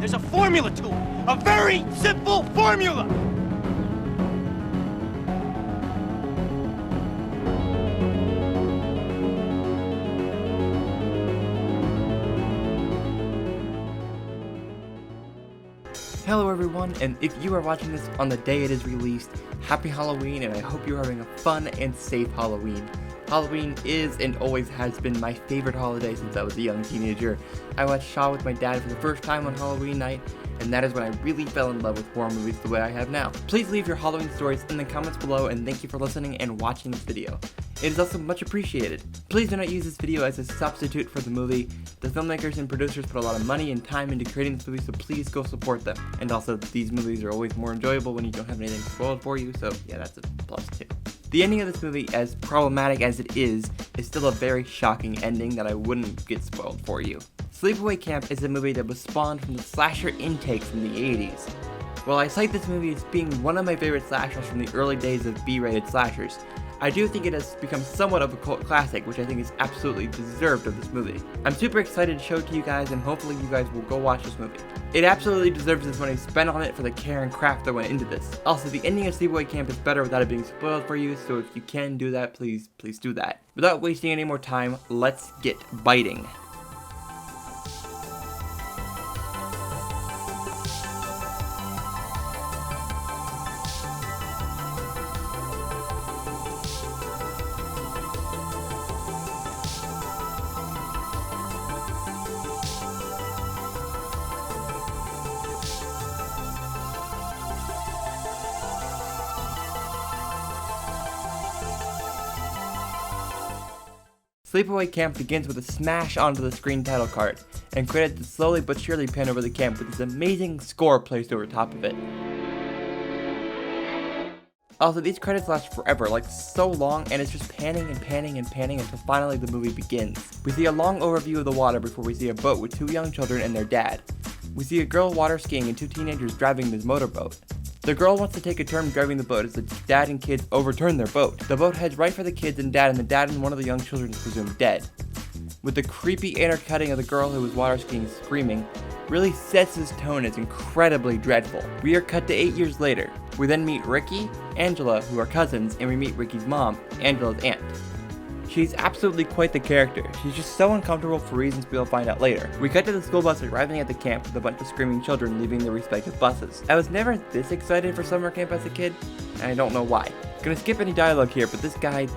There's a formula to it. A very simple formula. Hello everyone, and if you are watching this on the day it is released, happy Halloween, and I hope you're having a fun and safe Halloween. Halloween is and always has been my favorite holiday since I was a young teenager. I watched Shaw with my dad for the first time on Halloween night, and that is when I really fell in love with horror movies the way I have now. Please leave your Halloween stories in the comments below, and thank you for listening and watching this video. It is also much appreciated. Please do not use this video as a substitute for the movie. The filmmakers and producers put a lot of money and time into creating this movie, so please go support them. And also, these movies are always more enjoyable when you don't have anything spoiled for you, so yeah, that's a plus too. The ending of this movie, as problematic as it is still a very shocking ending that I wouldn't get spoiled for you. Sleepaway Camp is a movie that was spawned from the slasher intake from the 80s. While I cite this movie as being one of my favorite slashers from the early days of B-rated slashers, I do think it has become somewhat of a cult classic, which I think is absolutely deserved of this movie. I'm super excited to show it to you guys, and hopefully you guys will go watch this movie. It absolutely deserves this money spent on it for the care and craft that went into this. Also, the ending of Sleepaway Camp is better without it being spoiled for you, so if you can do that, please do that. Without wasting any more time, let's get biting. Sleepaway Camp begins with a smash onto the screen title card, and credits slowly but surely pan over the camp with this amazing score placed over top of it. Also, these credits last forever, like so long, and it's just panning and panning and panning until finally the movie begins. We see a long overview of the water before we see a boat with two young children and their dad. We see a girl water skiing and two teenagers driving this motorboat. The girl wants to take a turn driving the boat as the dad and kids overturn their boat. The boat heads right for the kids and the dad and one of the young children is presumed dead. With the creepy intercutting of the girl who was water skiing screaming, really sets this tone as incredibly dreadful. We are cut to 8 years later. We then meet Ricky, Angela, who are cousins, and we meet Ricky's mom, Angela's aunt. She's absolutely quite the character. She's just so uncomfortable for reasons we'll find out later. We cut to the school bus arriving at the camp with a bunch of screaming children leaving their respective buses. I was never this excited for summer camp as a kid, and I don't know why. Gonna skip any dialogue here, but this guy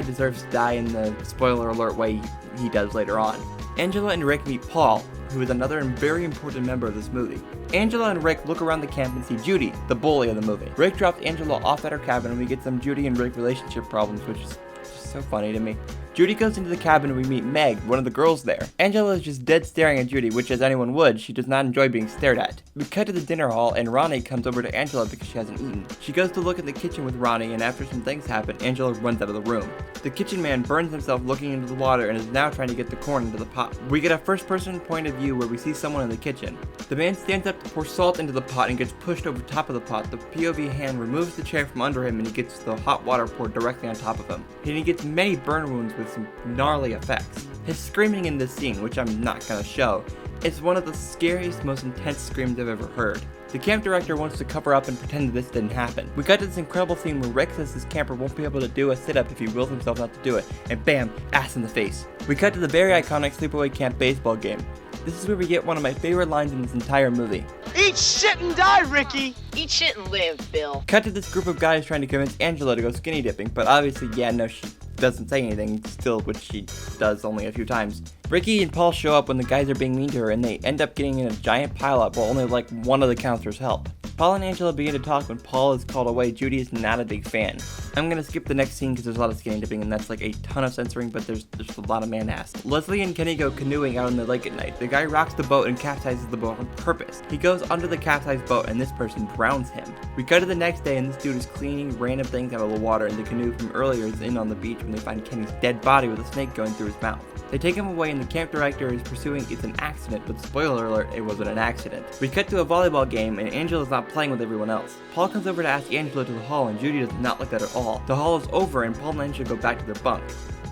deserves to die in the spoiler alert way he does later on. Angela and Rick meet Paul, who is another and very important member of this movie. Angela and Rick look around the camp and see Judy, the bully of the movie. Rick drops Angela off at her cabin and we get some Judy and Rick relationship problems, which is so funny to me. Judy goes into the cabin and we meet Meg, one of the girls there. Angela is just dead staring at Judy, which as anyone would, she does not enjoy being stared at. We cut to the dinner hall and Ronnie comes over to Angela because she hasn't eaten. She goes to look at the kitchen with Ronnie, and after some things happen, Angela runs out of the room. The kitchen man burns himself looking into the water and is now trying to get the corn into the pot. We get a first person point of view where we see someone in the kitchen. The man stands up to pour salt into the pot and gets pushed over top of the pot. The POV hand removes the chair from under him and he gets the hot water poured directly on top of him. And he gets many burn wounds with some gnarly effects. His screaming in this scene, which I'm not gonna show, is one of the scariest, most intense screams I've ever heard. The camp director wants to cover up and pretend that this didn't happen. We got to this incredible scene where Rick says his camper won't be able to do a sit-up if he wills himself not to do it, and bam, ass in the face. We cut to the very iconic Sleepaway Camp baseball game. This is where we get one of my favorite lines in this entire movie. Eat shit and die, Ricky! Eat shit and live, Bill. Cut to this group of guys trying to convince Angela to go skinny dipping, but obviously, yeah, no, she doesn't say anything still, which she does only a few times. Ricky and Paul show up when the guys are being mean to her, and they end up getting in a giant pileup while only like one of the counselors help. Paul and Angela begin to talk when Paul is called away. Judy is not a big fan. I'm gonna skip the next scene because there's a lot of skinny dipping and that's like a ton of censoring, but there's a lot of man ass. Leslie and Kenny go canoeing out on the lake at night. The guy rocks the boat and capsizes the boat on purpose. He goes under the capsized boat and this person drowns him. We go to the next day and this dude is cleaning random things out of the water, and the canoe from earlier is in on the beach when they find Kenny's dead body with a snake going through his mouth. They take him away and the camp director is pursuing it's an accident, but spoiler alert, it wasn't an accident. We cut to a volleyball game and Angela's not playing with everyone else. Paul comes over to ask Angela to the hall and Judy does not like that at all. The hall is over and Paul and Angela go back to their bunk.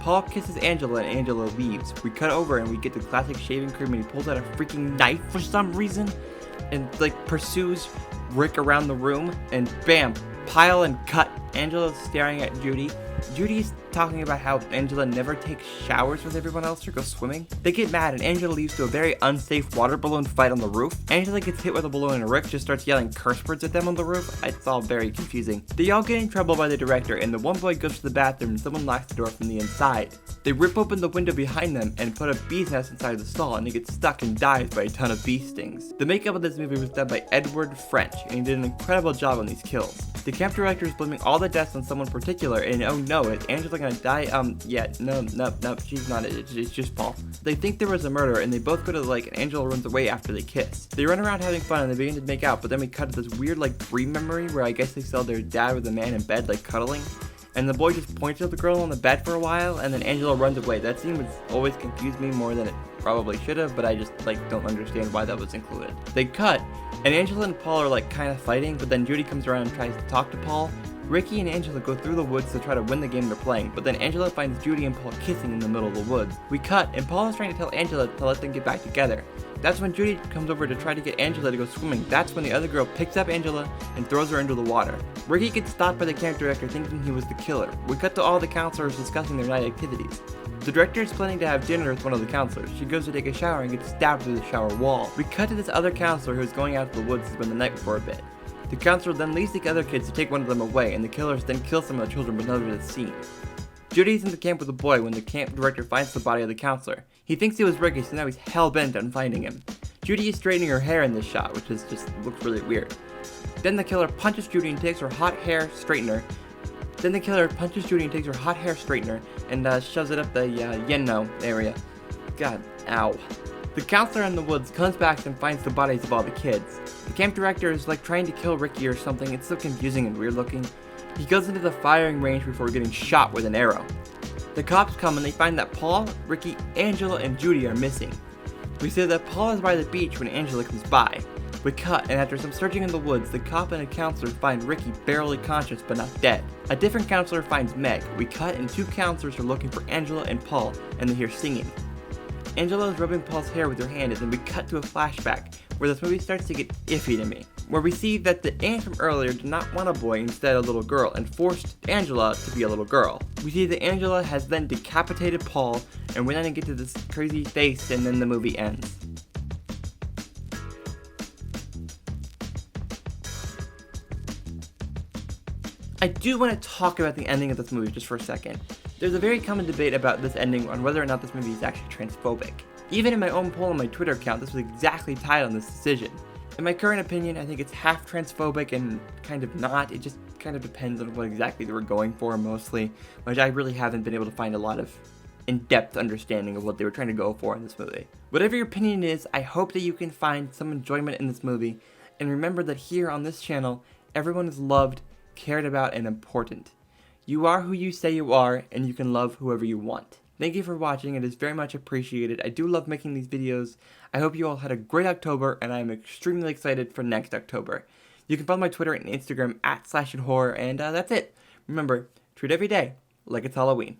Paul kisses Angela and Angela leaves. We cut over and we get the classic shaving cream and he pulls out a freaking knife for some reason and like pursues Rick around the room and bam, pile and cut. Angela's staring at Judy. Judy's talking about how Angela never takes showers with everyone else or goes swimming. They get mad and Angela leaves to a very unsafe water balloon fight on the roof. Angela gets hit with a balloon and Rick just starts yelling curse words at them on the roof. It's all very confusing. They all get in trouble by the director and the one boy goes to the bathroom and someone locks the door from the inside. They rip open the window behind them and put a bee's nest inside the stall and he gets stuck and dies by a ton of bee stings. The makeup of this movie was done by Edward French and he did an incredible job on these kills. The camp director is blaming all the deaths on someone particular and oh no, is Angela gonna die? Yeah, no, she's not. It's just Paul. They think there was a murder and they both go to the lake and Angela runs away after they kiss. They run around having fun and they begin to make out, but then we cut to this weird like dream memory where I guess they saw their dad with a man in bed like cuddling. And the boy just points at the girl on the bed for a while and then Angela runs away. That scene was always confused me more than it probably should have, but I just like don't understand why that was included. They cut and Angela and Paul are like kind of fighting, but then Judy comes around and tries to talk to Paul. Ricky and Angela go through the woods to try to win the game they're playing, but then Angela finds Judy and Paul kissing in the middle of the woods. We cut, and Paul is trying to tell Angela to let them get back together. That's when Judy comes over to try to get Angela to go swimming. That's when the other girl picks up Angela and throws her into the water. Ricky gets stopped by the camp director thinking he was the killer. We cut to all the counselors discussing their night activities. The director is planning to have dinner with one of the counselors. She goes to take a shower and gets stabbed through the shower wall. We cut to this other counselor who is going out to the woods to spend the night for a bit. The counselor then leaves the other kids to take one of them away, and the killers then kill some of the children but none of the scene. Judy's in the camp with the boy when the camp director finds the body of the counselor. He thinks it was Ricky, so now he's hell-bent on finding him. Judy is straightening her hair in this shot, which is just looks really weird. Then the killer punches Judy and takes her hot hair straightener. And shoves it up the yen-no area. God, ow. The counselor in the woods comes back and finds the bodies of all the kids. The camp director is like trying to kill Ricky or something. It's so confusing and weird looking. He goes into the firing range before getting shot with an arrow. The cops come and they find that Paul, Ricky, Angela, and Judy are missing. We see that Paul is by the beach when Angela comes by. We cut, and after some searching in the woods, the cop and a counselor find Ricky barely conscious but not dead. A different counselor finds Meg. We cut, and two counselors are looking for Angela and Paul, and they hear singing. Angela is rubbing Paul's hair with her hand, and then we cut to a flashback, where this movie starts to get iffy to me. Where we see that the aunt from earlier did not want a boy, instead a little girl, and forced Angela to be a little girl. We see that Angela has then decapitated Paul, and we then get to this crazy face, and then the movie ends. I do want to talk about the ending of this movie just for a second. There's a very common debate about this ending on whether or not this movie is actually transphobic. Even in my own poll on my Twitter account, this was exactly tied on this decision. In my current opinion, I think it's half transphobic and kind of not. It just kind of depends on what exactly they were going for mostly, which I really haven't been able to find a lot of in-depth understanding of what they were trying to go for in this movie. Whatever your opinion is, I hope that you can find some enjoyment in this movie, and remember that here on this channel, everyone is loved, cared about, and important. You are who you say you are, and you can love whoever you want. Thank you for watching, it is very much appreciated. I do love making these videos. I hope you all had a great October, and I am extremely excited for next October. You can follow my Twitter and Instagram @slashithorror, and that's it. Remember, treat every day like it's Halloween.